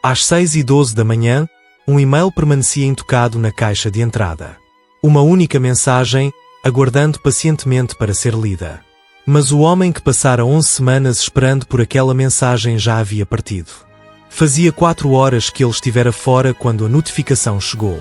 Às 6h12 da manhã, um e-mail permanecia intocado na caixa de entrada. Uma única mensagem, aguardando pacientemente para ser lida. Mas o homem que passara 11 semanas esperando por aquela mensagem já havia partido. Fazia 4 horas que ele estivera fora quando a notificação chegou.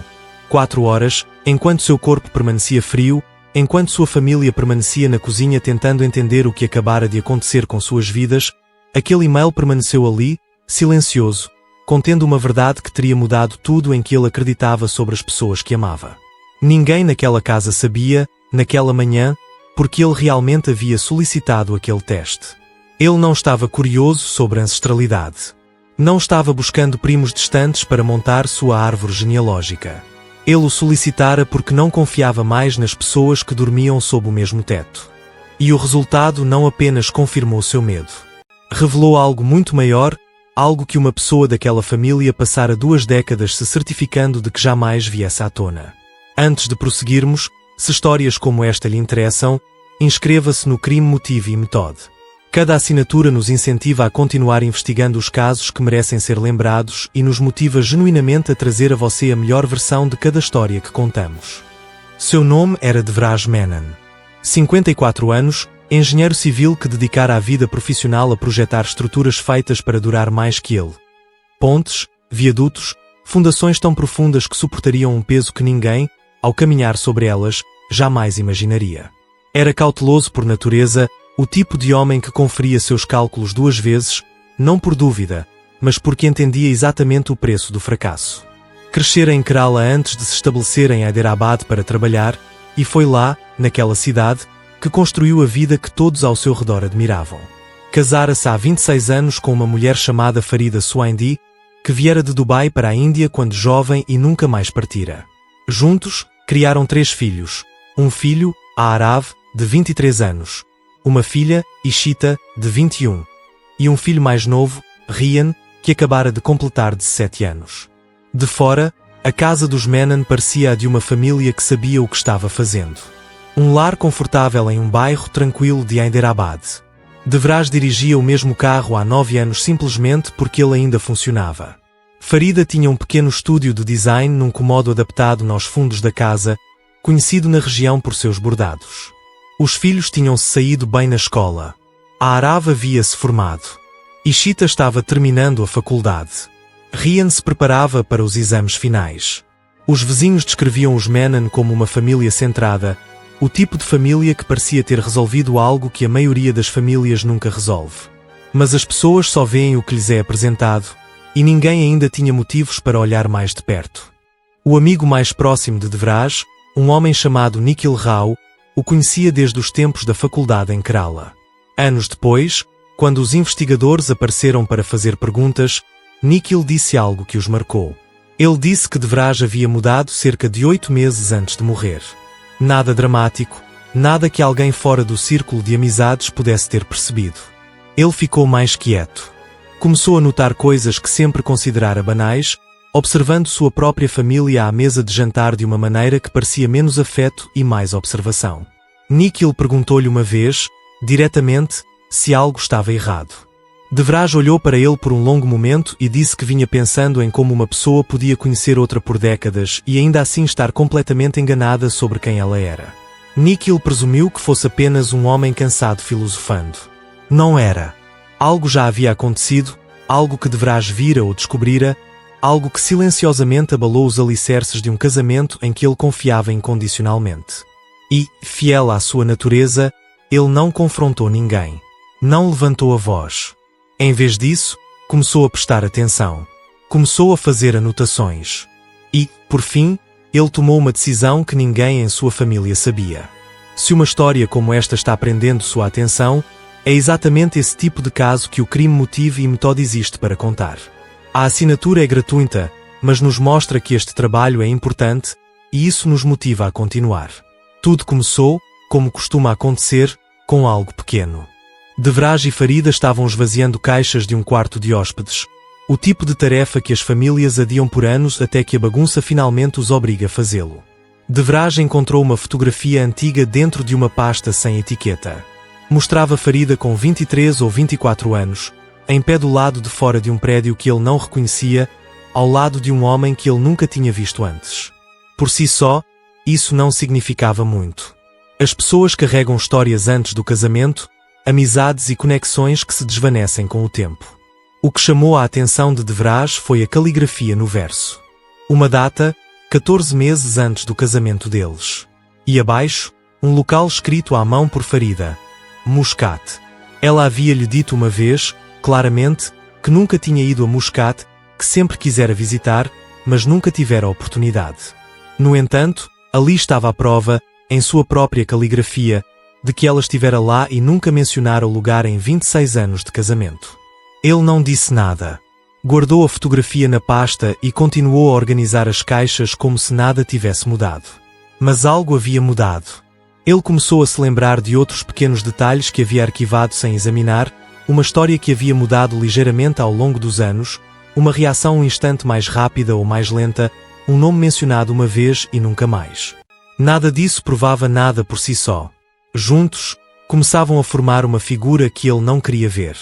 4 horas, enquanto seu corpo permanecia frio, enquanto sua família permanecia na cozinha tentando entender o que acabara de acontecer com suas vidas, aquele e-mail permaneceu ali, silencioso, contendo uma verdade que teria mudado tudo em que ele acreditava sobre as pessoas que amava. Ninguém naquela casa sabia, naquela manhã, porque ele realmente havia solicitado aquele teste. Ele não estava curioso sobre a ancestralidade. Não estava buscando primos distantes para montar sua árvore genealógica. Ele o solicitara porque não confiava mais nas pessoas que dormiam sob o mesmo teto. E o resultado não apenas confirmou seu medo. Revelou algo muito maior, algo que uma pessoa daquela família passara 2 décadas se certificando de que jamais viesse à tona. Antes de prosseguirmos, se histórias como esta lhe interessam, inscreva-se no Crime Motive e Method. Cada assinatura nos incentiva a continuar investigando os casos que merecem ser lembrados e nos motiva genuinamente a trazer a você a melhor versão de cada história que contamos. Seu nome era Devraj Menon. 54 anos, engenheiro civil que dedicara a vida profissional a projetar estruturas feitas para durar mais que ele. Pontes, viadutos, fundações tão profundas que suportariam um peso que ninguém, ao caminhar sobre elas, jamais imaginaria. Era cauteloso por natureza, o tipo de homem que conferia seus cálculos 2 vezes, não por dúvida, mas porque entendia exatamente o preço do fracasso. Crescera em Kerala antes de se estabelecer em Hyderabad para trabalhar, e foi lá, naquela cidade, que construiu a vida que todos ao seu redor admiravam. Casara-se há 26 anos com uma mulher chamada Farida Swaindi, que viera de Dubai para a Índia quando jovem e nunca mais partira. Juntos, criaram 3 filhos, um filho, Aarav, de 23 anos, uma filha, Ishita, de 21, e um filho mais novo, Rian, que acabara de completar 17 anos. De fora, a casa dos Menon parecia a de uma família que sabia o que estava fazendo. Um lar confortável em um bairro tranquilo de Hyderabad. Devraj dirigia o mesmo carro há 9 anos simplesmente porque ele ainda funcionava. Farida tinha um pequeno estúdio de design num cômodo adaptado nos fundos da casa, conhecido na região por seus bordados. Os filhos tinham-se saído bem na escola. Aarav havia-se formado. Ishita estava terminando a faculdade. Rian se preparava para os exames finais. Os vizinhos descreviam os Menon como uma família centrada, o tipo de família que parecia ter resolvido algo que a maioria das famílias nunca resolve. Mas as pessoas só veem o que lhes é apresentado, e ninguém ainda tinha motivos para olhar mais de perto. O amigo mais próximo de Devraj, um homem chamado Nikhil Rao, o conhecia desde os tempos da faculdade em Kerala. Anos depois, quando os investigadores apareceram para fazer perguntas, Nikhil disse algo que os marcou. Ele disse que Devraj havia mudado cerca de 8 meses antes de morrer. Nada dramático, nada que alguém fora do círculo de amizades pudesse ter percebido. Ele ficou mais quieto. Começou a notar coisas que sempre considerara banais, observando sua própria família à mesa de jantar de uma maneira que parecia menos afeto e mais observação. Nikhil perguntou-lhe uma vez, diretamente, se algo estava errado. Devraj olhou para ele por um longo momento e disse que vinha pensando em como uma pessoa podia conhecer outra por décadas e ainda assim estar completamente enganada sobre quem ela era. Nikhil presumiu que fosse apenas um homem cansado filosofando. Não era. Algo já havia acontecido, algo que Devraj vira ou descobrira, algo que silenciosamente abalou os alicerces de um casamento em que ele confiava incondicionalmente. E, fiel à sua natureza, ele não confrontou ninguém. Não levantou a voz. Em vez disso, começou a prestar atenção. Começou a fazer anotações. E, por fim, ele tomou uma decisão que ninguém em sua família sabia. Se uma história como esta está prendendo sua atenção, é exatamente esse tipo de caso que o Crime Motive e Method existe para contar. A assinatura é gratuita, mas nos mostra que este trabalho é importante, e isso nos motiva a continuar. Tudo começou, como costuma acontecer, com algo pequeno. Devraj e Farida estavam esvaziando caixas de um quarto de hóspedes, o tipo de tarefa que as famílias adiam por anos até que a bagunça finalmente os obriga a fazê-lo. Devraj encontrou uma fotografia antiga dentro de uma pasta sem etiqueta. Mostrava Farida com 23 ou 24 anos, em pé do lado de fora de um prédio que ele não reconhecia, ao lado de um homem que ele nunca tinha visto antes. Por si só, isso não significava muito. As pessoas carregam histórias antes do casamento, amizades e conexões que se desvanecem com o tempo. O que chamou a atenção de Vraz foi a caligrafia no verso. Uma data, 14 meses antes do casamento deles. E abaixo, um local escrito à mão por Farida, Muscat. Ela havia-lhe dito uma vez, claramente, que nunca tinha ido a Muscat, que sempre quisera visitar, mas nunca tivera oportunidade. No entanto, ali estava a prova, em sua própria caligrafia, de que ela estivera lá e nunca mencionara o lugar em 26 anos de casamento. Ele não disse nada. Guardou a fotografia na pasta e continuou a organizar as caixas como se nada tivesse mudado. Mas algo havia mudado. Ele começou a se lembrar de outros pequenos detalhes que havia arquivado sem examinar, uma história que havia mudado ligeiramente ao longo dos anos, uma reação um instante mais rápida ou mais lenta, um nome mencionado uma vez e nunca mais. Nada disso provava nada por si só. Juntos, começavam a formar uma figura que ele não queria ver.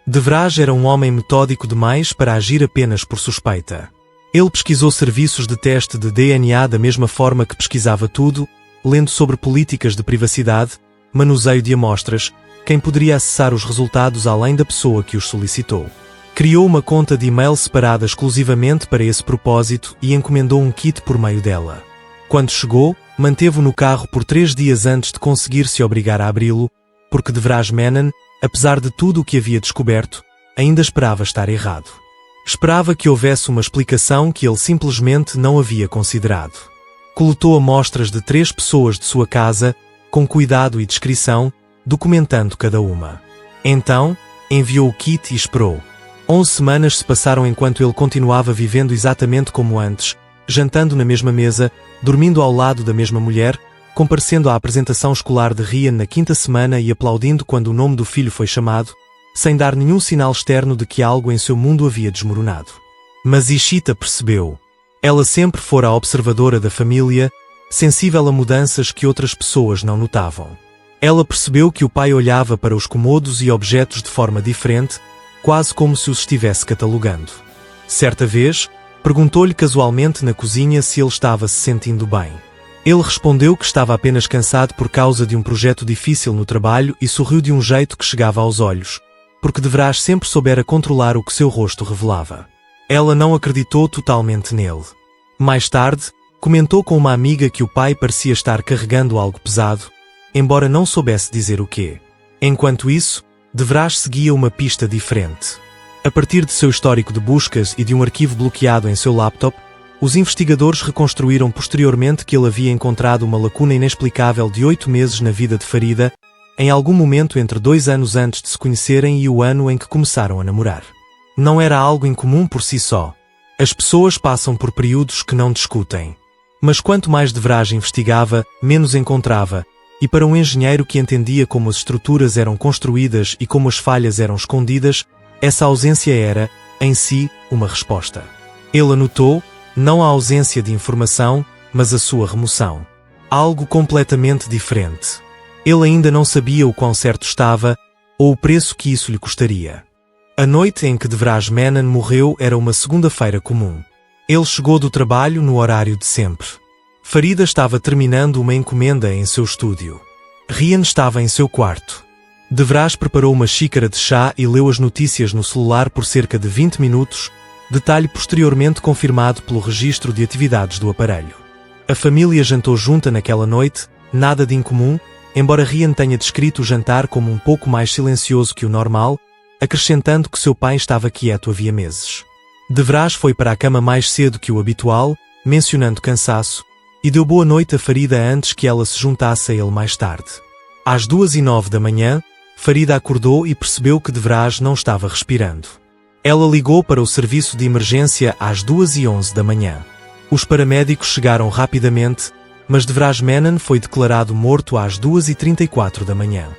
Vraz era um homem metódico demais para agir apenas por suspeita. Ele pesquisou serviços de teste de DNA da mesma forma que pesquisava tudo, lendo sobre políticas de privacidade, manuseio de amostras, quem poderia acessar os resultados além da pessoa que os solicitou. Criou uma conta de e-mail separada exclusivamente para esse propósito e encomendou um kit por meio dela. Quando chegou, manteve-o no carro por 3 dias antes de conseguir se obrigar a abri-lo, porque Vraz Menon, apesar de tudo o que havia descoberto, ainda esperava estar errado. Esperava que houvesse uma explicação que ele simplesmente não havia considerado. Coletou amostras de 3 pessoas de sua casa, com cuidado e discrição, documentando cada uma. Então, enviou o kit e esperou. 11 semanas se passaram enquanto ele continuava vivendo exatamente como antes, jantando na mesma mesa, dormindo ao lado da mesma mulher, comparecendo à apresentação escolar de Ryan na 5ª semana e aplaudindo quando o nome do filho foi chamado, sem dar nenhum sinal externo de que algo em seu mundo havia desmoronado. Mas Ishita percebeu. Ela sempre fora a observadora da família, sensível a mudanças que outras pessoas não notavam. Ela percebeu que o pai olhava para os cômodos e objetos de forma diferente, quase como se os estivesse catalogando. Certa vez, perguntou-lhe casualmente na cozinha se ele estava se sentindo bem. Ele respondeu que estava apenas cansado por causa de um projeto difícil no trabalho e sorriu de um jeito que chegava aos olhos, porque Vraz sempre soubera controlar o que seu rosto revelava. Ela não acreditou totalmente nele. Mais tarde, comentou com uma amiga que o pai parecia estar carregando algo pesado, embora não soubesse dizer o quê. Enquanto isso, Vraz seguia uma pista diferente. A partir de seu histórico de buscas e de um arquivo bloqueado em seu laptop, os investigadores reconstruíram posteriormente que ele havia encontrado uma lacuna inexplicável de 8 meses na vida de Farida, em algum momento entre 2 anos antes de se conhecerem e o ano em que começaram a namorar. Não era algo incomum por si só. As pessoas passam por períodos que não discutem. Mas quanto mais Vraz investigava, menos encontrava, e para um engenheiro que entendia como as estruturas eram construídas e como as falhas eram escondidas, essa ausência era, em si, uma resposta. Ele anotou, não a ausência de informação, mas a sua remoção. Algo completamente diferente. Ele ainda não sabia o quão certo estava, ou o preço que isso lhe custaria. A noite em que Vraz Menon morreu era uma segunda-feira comum. Ele chegou do trabalho no horário de sempre. Farida estava terminando uma encomenda em seu estúdio. Ryan estava em seu quarto. Vraz preparou uma xícara de chá e leu as notícias no celular por cerca de 20 minutos, detalhe posteriormente confirmado pelo registro de atividades do aparelho. A família jantou junta naquela noite, nada de incomum, embora Ryan tenha descrito o jantar como um pouco mais silencioso que o normal, acrescentando que seu pai estava quieto havia meses. Vraz foi para a cama mais cedo que o habitual, mencionando cansaço, e deu boa noite a Farida antes que ela se juntasse a ele mais tarde. Às 2h09 da manhã, Farida acordou e percebeu que Vraz não estava respirando. Ela ligou para o serviço de emergência às 2h11 da manhã. Os paramédicos chegaram rapidamente, mas Vraz Menon foi declarado morto às 2h34 da manhã.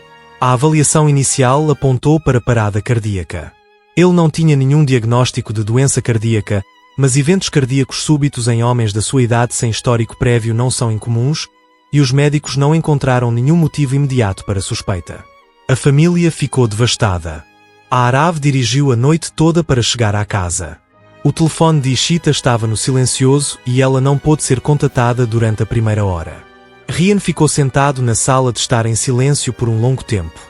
A avaliação inicial apontou para parada cardíaca. Ele não tinha nenhum diagnóstico de doença cardíaca, mas eventos cardíacos súbitos em homens da sua idade sem histórico prévio não são incomuns, e os médicos não encontraram nenhum motivo imediato para suspeita. A família ficou devastada. A Arav dirigiu a noite toda para chegar à casa. O telefone de Ishita estava no silencioso e ela não pôde ser contatada durante a primeira hora. Ryan ficou sentado na sala de estar em silêncio por um longo tempo.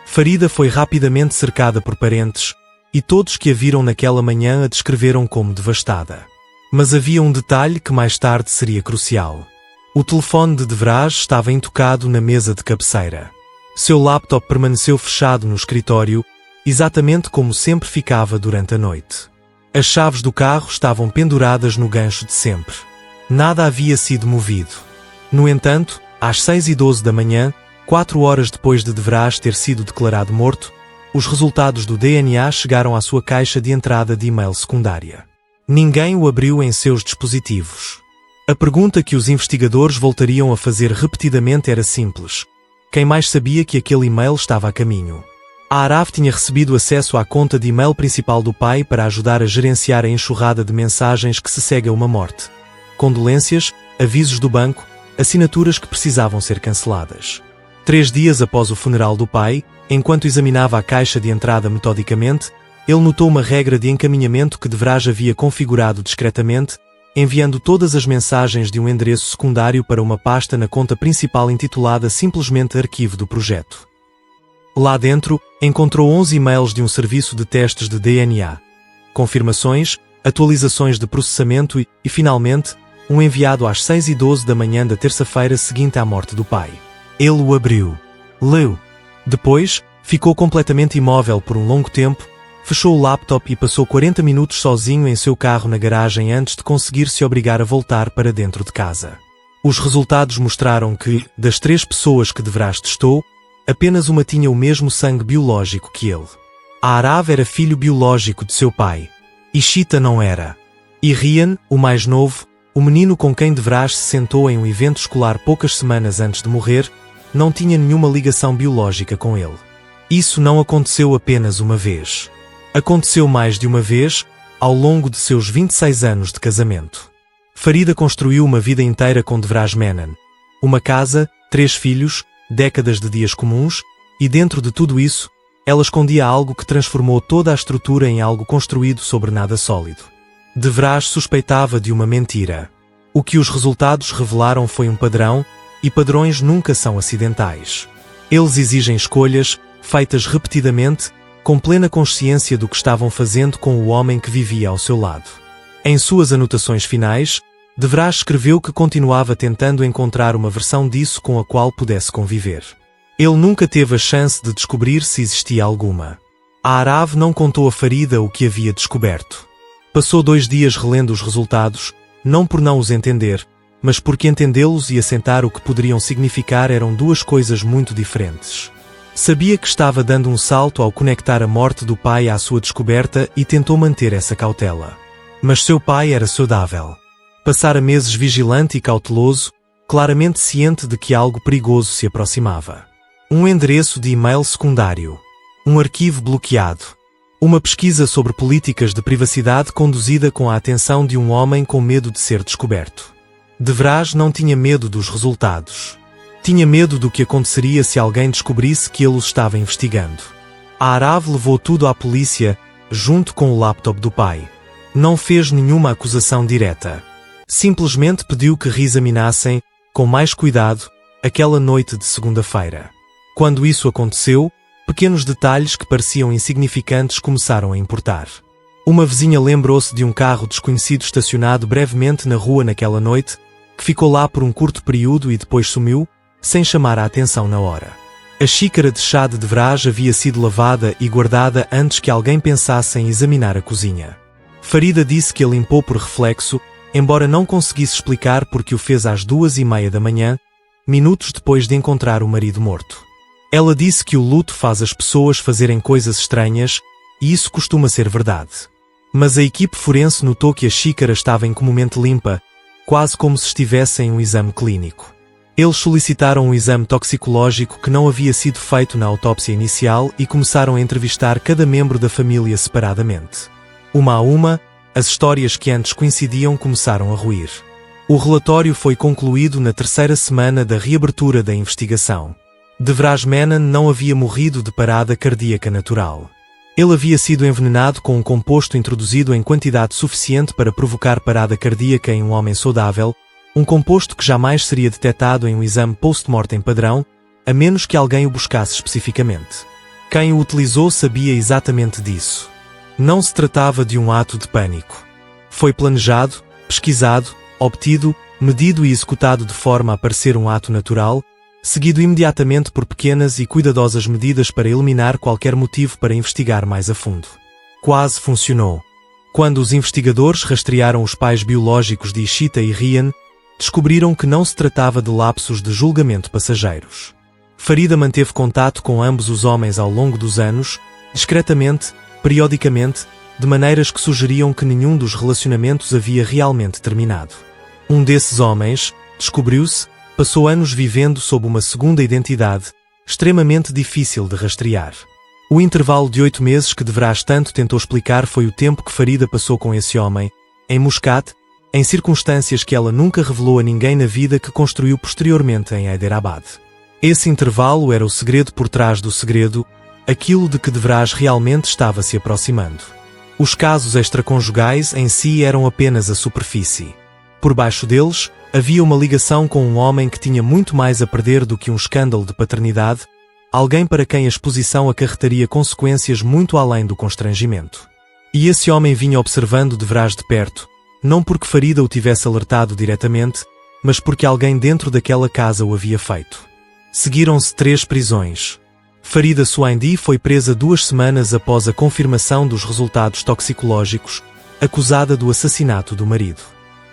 Farida foi rapidamente cercada por parentes, e todos que a viram naquela manhã a descreveram como devastada. Mas havia um detalhe que mais tarde seria crucial. O telefone de Devraj estava intocado na mesa de cabeceira. Seu laptop permaneceu fechado no escritório, exatamente como sempre ficava durante a noite. As chaves do carro estavam penduradas no gancho de sempre. Nada havia sido movido. No entanto, às 6h12 da manhã, 4 horas depois de Devraj ter sido declarado morto, os resultados do DNA chegaram à sua caixa de entrada de e-mail secundária. Ninguém o abriu em seus dispositivos. A pergunta que os investigadores voltariam a fazer repetidamente era simples. Quem mais sabia que aquele e-mail estava a caminho? A Araf tinha recebido acesso à conta de e-mail principal do pai para ajudar a gerenciar a enxurrada de mensagens que se segue a uma morte. Condolências, avisos do banco, assinaturas que precisavam ser canceladas. 3 dias após o funeral do pai, enquanto examinava a caixa de entrada metodicamente, ele notou uma regra de encaminhamento que Devraj havia configurado discretamente, enviando todas as mensagens de um endereço secundário para uma pasta na conta principal intitulada simplesmente Arquivo do Projeto. Lá dentro, encontrou 11 e-mails de um serviço de testes de DNA, confirmações, atualizações de processamento e, finalmente, um enviado às 6h12 da manhã da terça-feira seguinte à morte do pai. Ele o abriu. Leu. Depois, ficou completamente imóvel por um longo tempo, fechou o laptop e passou 40 minutos sozinho em seu carro na garagem antes de conseguir se obrigar a voltar para dentro de casa. Os resultados mostraram que, das 3 pessoas que Devraj testou, apenas uma tinha o mesmo sangue biológico que ele. A Arav era filho biológico de seu pai. Ishita não era. E Ryan, o mais novo, o menino com quem Devraj se sentou em um evento escolar poucas semanas antes de morrer, não tinha nenhuma ligação biológica com ele. Isso não aconteceu apenas uma vez. Aconteceu mais de uma vez, ao longo de seus 26 anos de casamento. Farida construiu uma vida inteira com Devraj Menon. Uma casa, 3 filhos, décadas de dias comuns, e dentro de tudo isso, ela escondia algo que transformou toda a estrutura em algo construído sobre nada sólido. Devraj suspeitava de uma mentira. O que os resultados revelaram foi um padrão, e padrões nunca são acidentais. Eles exigem escolhas, feitas repetidamente, com plena consciência do que estavam fazendo com o homem que vivia ao seu lado. Em suas anotações finais, Devraj escreveu que continuava tentando encontrar uma versão disso com a qual pudesse conviver. Ele nunca teve a chance de descobrir se existia alguma. A Arav não contou a Farida o que havia descoberto. Passou 2 dias relendo os resultados, não por não os entender, mas porque entendê-los e assentar o que poderiam significar eram 2 coisas muito diferentes. Sabia que estava dando um salto ao conectar a morte do pai à sua descoberta e tentou manter essa cautela. Mas seu pai era saudável. Passara meses vigilante e cauteloso, claramente ciente de que algo perigoso se aproximava. Um endereço de e-mail secundário. Um arquivo bloqueado. Uma pesquisa sobre políticas de privacidade conduzida com a atenção de um homem com medo de ser descoberto. Devraj não tinha medo dos resultados. Tinha medo do que aconteceria se alguém descobrisse que ele os estava investigando. A Arav levou tudo à polícia, junto com o laptop do pai. Não fez nenhuma acusação direta. Simplesmente pediu que reexaminassem, com mais cuidado, aquela noite de segunda-feira. Quando isso aconteceu, pequenos detalhes que pareciam insignificantes começaram a importar. Uma vizinha lembrou-se de um carro desconhecido estacionado brevemente na rua naquela noite, que ficou lá por um curto período e depois sumiu, sem chamar a atenção na hora. A xícara de chá de Devraj havia sido lavada e guardada antes que alguém pensasse em examinar a cozinha. Farida disse que a limpou por reflexo, embora não conseguisse explicar porque o fez às 2h30 da manhã, minutos depois de encontrar o marido morto. Ela disse que o luto faz as pessoas fazerem coisas estranhas, e isso costuma ser verdade. Mas a equipe forense notou que a xícara estava incomumente limpa, quase como se estivesse em um exame clínico. Eles solicitaram um exame toxicológico que não havia sido feito na autópsia inicial e começaram a entrevistar cada membro da família separadamente. Uma a uma, as histórias que antes coincidiam começaram a ruir. O relatório foi concluído na 3ª semana da reabertura da investigação. Devraj Menon não havia morrido de parada cardíaca natural. Ele havia sido envenenado com um composto introduzido em quantidade suficiente para provocar parada cardíaca em um homem saudável, um composto que jamais seria detectado em um exame post-mortem padrão, a menos que alguém o buscasse especificamente. Quem o utilizou sabia exatamente disso. Não se tratava de um ato de pânico. Foi planejado, pesquisado, obtido, medido e executado de forma a parecer um ato natural, seguido imediatamente por pequenas e cuidadosas medidas para eliminar qualquer motivo para investigar mais a fundo. Quase funcionou. Quando os investigadores rastrearam os pais biológicos de Ishita e Ryan, descobriram que não se tratava de lapsos de julgamento passageiros. Farida manteve contato com ambos os homens ao longo dos anos, discretamente, periodicamente, de maneiras que sugeriam que nenhum dos relacionamentos havia realmente terminado. Um desses homens, descobriu-se, passou anos vivendo sob uma segunda identidade, extremamente difícil de rastrear. O intervalo de 8 meses que Devraz tanto tentou explicar foi o tempo que Farida passou com esse homem, em Muscat, em circunstâncias que ela nunca revelou a ninguém na vida que construiu posteriormente em Hyderabad. Esse intervalo era o segredo por trás do segredo, aquilo de que Devraz realmente estava se aproximando. Os casos extraconjugais em si eram apenas a superfície. Por baixo deles, havia uma ligação com um homem que tinha muito mais a perder do que um escândalo de paternidade, alguém para quem a exposição acarretaria consequências muito além do constrangimento. E esse homem vinha observando Devraz de perto, não porque Farida o tivesse alertado diretamente, mas porque alguém dentro daquela casa o havia feito. Seguiram-se 3 prisões. Farida Suaindi foi presa 2 semanas após a confirmação dos resultados toxicológicos, acusada do assassinato do marido.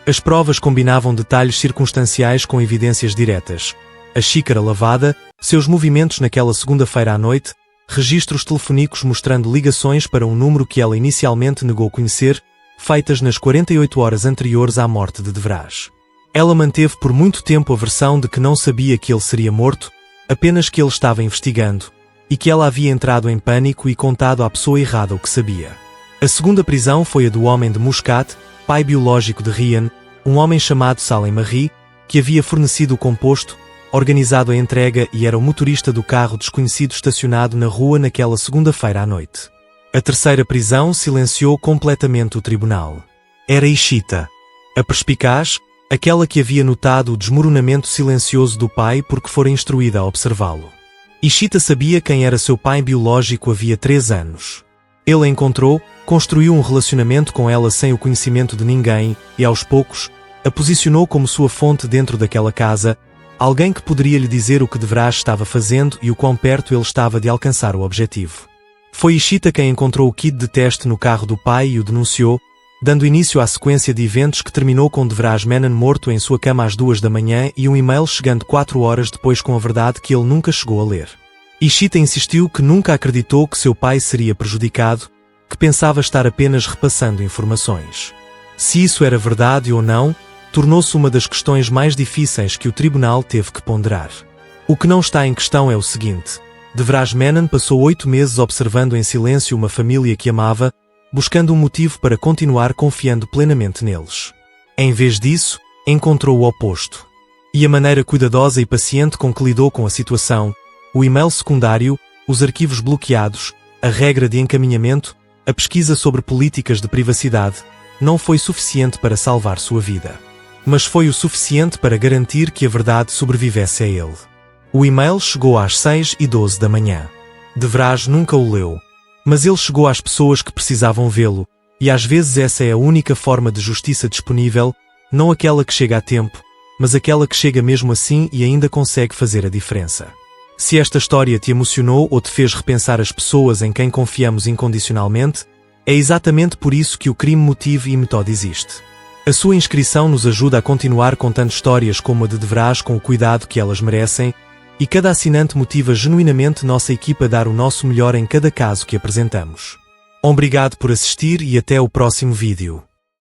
As provas combinavam detalhes circunstanciais com evidências diretas. A xícara lavada, seus movimentos naquela segunda-feira à noite, registros telefônicos mostrando ligações para um número que ela inicialmente negou conhecer, feitas nas 48 horas anteriores à morte de Devraz. Ela manteve por muito tempo a versão de que não sabia que ele seria morto, apenas que ele estava investigando, e que ela havia entrado em pânico e contado à pessoa errada o que sabia. A segunda prisão foi a do homem de Muscat, pai biológico de Ryan, um homem chamado Salem Marie, que havia fornecido o composto, organizado a entrega e era o motorista do carro desconhecido estacionado na rua naquela segunda-feira à noite. A terceira prisão silenciou completamente o tribunal. Era Ishita. A perspicaz, aquela que havia notado o desmoronamento silencioso do pai porque fora instruída a observá-lo. Ishita sabia quem era seu pai biológico havia 3 anos. Ele a encontrou, construiu um relacionamento com ela sem o conhecimento de ninguém e, aos poucos, a posicionou como sua fonte dentro daquela casa, alguém que poderia lhe dizer o que Devraz estava fazendo e o quão perto ele estava de alcançar o objetivo. Foi Ishita quem encontrou o kit de teste no carro do pai e o denunciou, dando início à sequência de eventos que terminou com Devraz Menon morto em sua cama às 2 da manhã e um e-mail chegando 4 horas depois com a verdade que ele nunca chegou a ler. Ishita insistiu que nunca acreditou que seu pai seria prejudicado, que pensava estar apenas repassando informações. Se isso era verdade ou não, tornou-se uma das questões mais difíceis que o tribunal teve que ponderar. O que não está em questão é o seguinte: Devraz Menon passou 8 meses observando em silêncio uma família que amava, buscando um motivo para continuar confiando plenamente neles. Em vez disso, encontrou o oposto. E a maneira cuidadosa e paciente com que lidou com a situação, o e-mail secundário, os arquivos bloqueados, a regra de encaminhamento, a pesquisa sobre políticas de privacidade, não foi suficiente para salvar sua vida. Mas foi o suficiente para garantir que a verdade sobrevivesse a ele. O e-mail chegou às 6h12 da manhã. Devraz nunca o leu. Mas ele chegou às pessoas que precisavam vê-lo, e às vezes essa é a única forma de justiça disponível, não aquela que chega a tempo, mas aquela que chega mesmo assim e ainda consegue fazer a diferença. Se esta história te emocionou ou te fez repensar as pessoas em quem confiamos incondicionalmente, é exatamente por isso que o Crime Motive e Method existe. A sua inscrição nos ajuda a continuar contando histórias como a de Devraz com o cuidado que elas merecem, e cada assinante motiva genuinamente nossa equipa a dar o nosso melhor em cada caso que apresentamos. Obrigado por assistir e até o próximo vídeo.